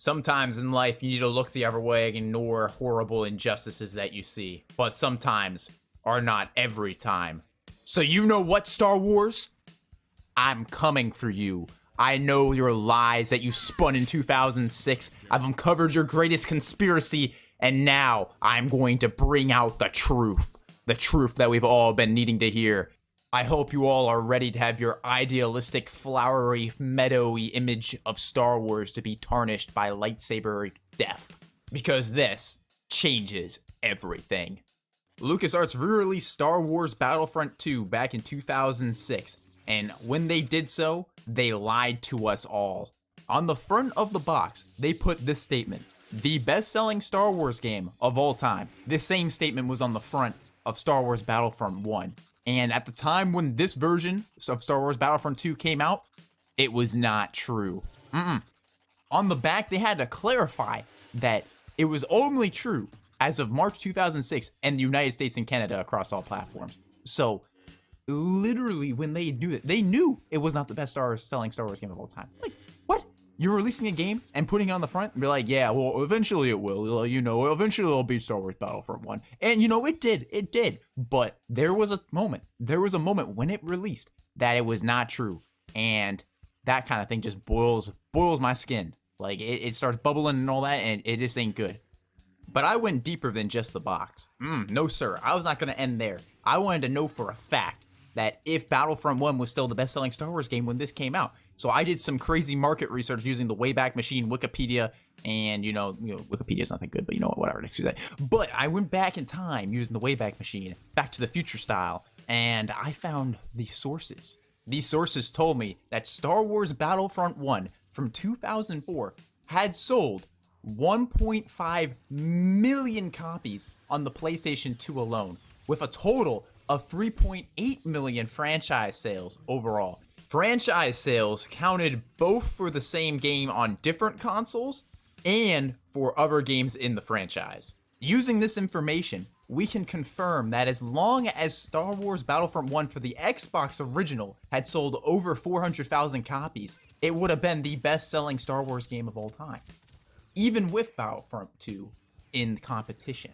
Sometimes in life, you need to look the other way and ignore horrible injustices that you see. But sometimes are not every time. So you know what, Star Wars? I'm coming for you. I know your lies that you spun in 2006. I've uncovered your greatest conspiracy, and now I'm going to bring out the truth. The truth that we've all been needing to hear. I hope you all are ready to have your idealistic, flowery, meadowy image of Star Wars to be tarnished by lightsaber death. Because this changes everything. LucasArts re-released Star Wars Battlefront 2 back in 2006, and when they did so, they lied to us all. On the front of the box, they put this statement: the best-selling Star Wars game of all time. This same statement was on the front of Star Wars Battlefront 1. And at the time when this version of Star Wars Battlefront 2 came out, it was not true. On the back, they had to clarify that it was only true as of March 2006 in the United States and Canada across all platforms. So, literally, when they knew it, they knew it was not the best selling Star Wars game of all time. Like, what? You're releasing a game and putting it on the front and be like, yeah, well, eventually it will. You know, eventually it'll be Star Wars Battlefront 1. And, you know, it did. But there was a moment when it released that it was not true. And that kind of thing just boils my skin. Like, it starts bubbling and all that, and it just ain't good. But I went deeper than just the box. No, sir. I was not going to end there. I wanted to know for a fact that if Battlefront 1 was still the best-selling Star Wars game when this came out. So I did some crazy market research using the Wayback Machine, Wikipedia, and, you know, Wikipedia's not that good, but you know what, whatever, excuse that. But I went back in time using the Wayback Machine, Back to the Future style, and I found the sources. These sources told me that Star Wars Battlefront 1 from 2004 had sold 1.5 million copies on the PlayStation 2 alone, with a total of 3.8 million franchise sales overall. Franchise sales counted both for the same game on different consoles and for other games in the franchise. Using this information, we can confirm that as long as Star Wars Battlefront 1 for the Xbox original had sold over 400,000 copies, it would have been the best-selling Star Wars game of all time, even with Battlefront 2 in competition.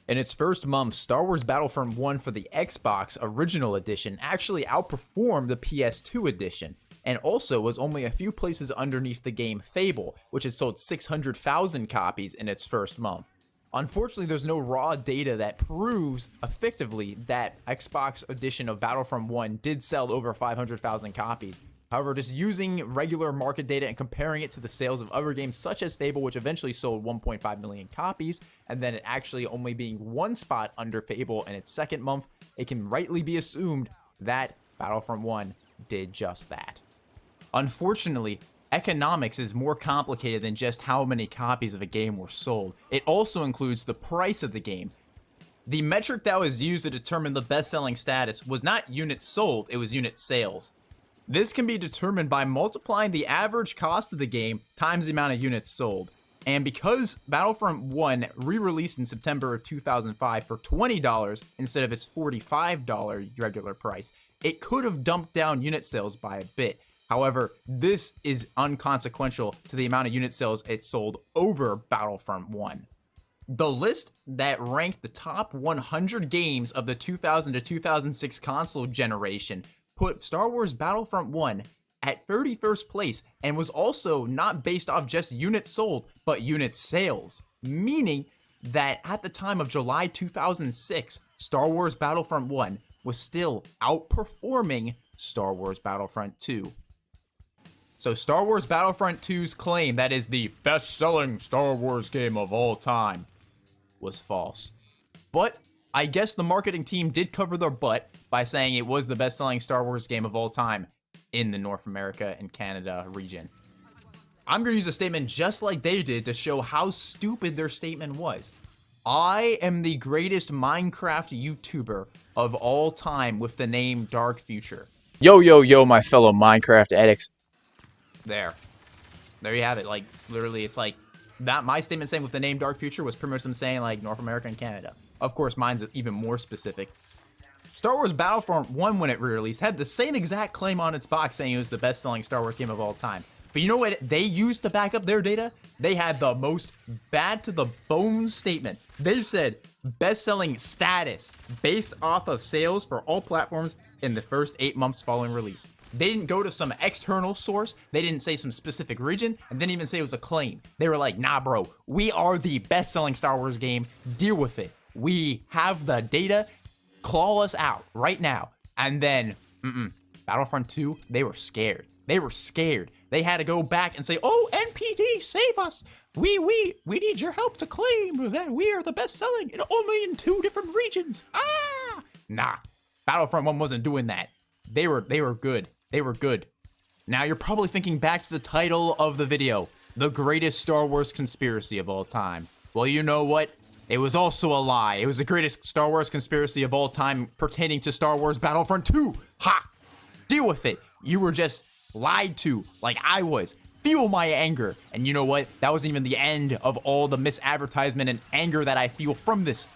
In its first month, Star Wars Battlefront 1 for the Xbox Original Edition actually outperformed the PS2 edition, and also was only a few places underneath the game Fable, which had sold 600,000 copies in its first month. Unfortunately, there's no raw data that proves effectively that Xbox edition of Battlefront 1 did sell over 500,000 copies. However, just using regular market data and comparing it to the sales of other games such as Fable, which eventually sold 1.5 million copies, and then it actually only being one spot under Fable in its second month, it can rightly be assumed that Battlefront 1 did just that. Unfortunately, economics is more complicated than just how many copies of a game were sold. It also includes the price of the game. The metric that was used to determine the best-selling status was not units sold, it was unit sales. This can be determined by multiplying the average cost of the game times the amount of units sold. And because Battlefront 1 re-released in September of 2005 for $20 instead of its $45 regular price, it could have dumped down unit sales by a bit. However, this is unconsequential to the amount of unit sales it sold over Battlefront 1. The list that ranked the top 100 games of the 2000 to 2006 console generation put Star Wars Battlefront 1 at 31st place and was also not based off just units sold, but unit sales, meaning that at the time of July 2006, Star Wars Battlefront 1 was still outperforming Star Wars Battlefront 2. So Star Wars Battlefront 2's claim that is the best-selling Star Wars game of all time was false. But I guess the marketing team did cover their butt by saying it was the best-selling Star Wars game of all time in the North America and Canada region. I'm going to use a statement just like they did to show how stupid their statement was. I am the greatest Minecraft YouTuber of all time with the name Dark Future. Yo, my fellow Minecraft addicts. There you have it. Like, literally, it's like that. My statement saying with the name Dark Future was pretty much them saying like North America and Canada. Of course, mine's even more specific. Star Wars Battlefront 1, when it re-released, had the same exact claim on its box saying it was the best-selling Star Wars game of all time. But you know what they used to back up their data? They had the most bad to the bone statement. They said best-selling status based off of sales for all platforms in the first 8 months following release. They didn't go to some external source. They didn't say some specific region, and didn't even say it was a claim. They were like, nah, bro, we are the best-selling Star Wars game. Deal with it. We have the data. Claw us out right now. And then, Battlefront 2, they were scared. They were scared. They had to go back and say, oh, NPD, save us. We need your help to claim that we are the best-selling and only in 2 different regions. Ah! Nah, Battlefront 1 wasn't doing that. They were good. They were good. Now you're probably thinking back to the title of the video, the greatest Star Wars conspiracy of all time. Well, you know what? It was also a lie. It was the greatest Star Wars conspiracy of all time pertaining to Star Wars Battlefront 2. Ha! Deal with it. You were just lied to like I was. Feel my anger. And you know what? That wasn't even the end of all the misadvertisement and anger that I feel from this.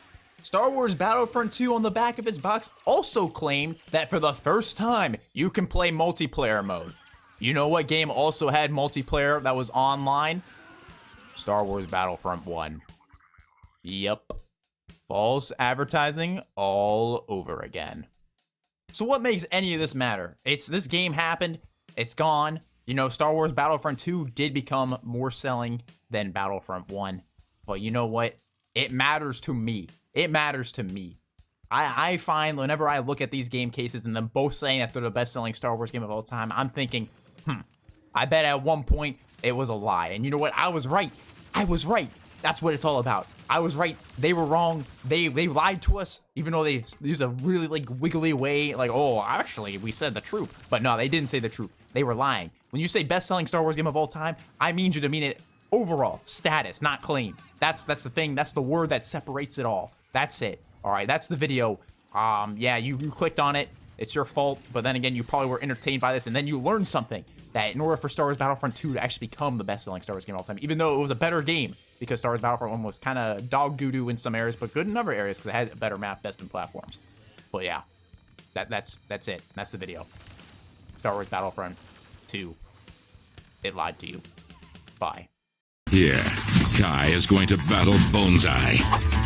Star Wars Battlefront 2 on the back of its box also claimed that for the first time, you can play multiplayer mode. You know what game also had multiplayer that was online? Star Wars Battlefront 1. Yep. False advertising all over again. So what makes any of this matter? This game happened. It's gone. You know, Star Wars Battlefront 2 did become more selling than Battlefront 1. But you know what? It matters to me. It matters to me. I find whenever I look at these game cases and them both saying that they're the best-selling Star Wars game of all time, I'm thinking, I bet at one point it was a lie. And you know what? I was right. I was right. That's what it's all about. I was right. They were wrong. They lied to us, even though they used a really like wiggly way, like, oh, actually, we said the truth. But no, they didn't say the truth. They were lying. When you say best-selling Star Wars game of all time, I mean you to mean it overall, status, not claim. That's the thing. That's the word that separates it all. That's it. All right, that's the video. Yeah, you clicked on it. It's your fault. But then again, you probably were entertained by this, and then you learned something. That in order for Star Wars Battlefront 2 to actually become the best-selling Star Wars game of all time, even though it was a better game, because Star Wars Battlefront 1 was kind of dog doo-doo in some areas, but good in other areas because it had a better map, best in platforms. But yeah, that's it. That's the video. Star Wars Battlefront 2. It lied to you. Bye. Here, Kai is going to battle Boneseye.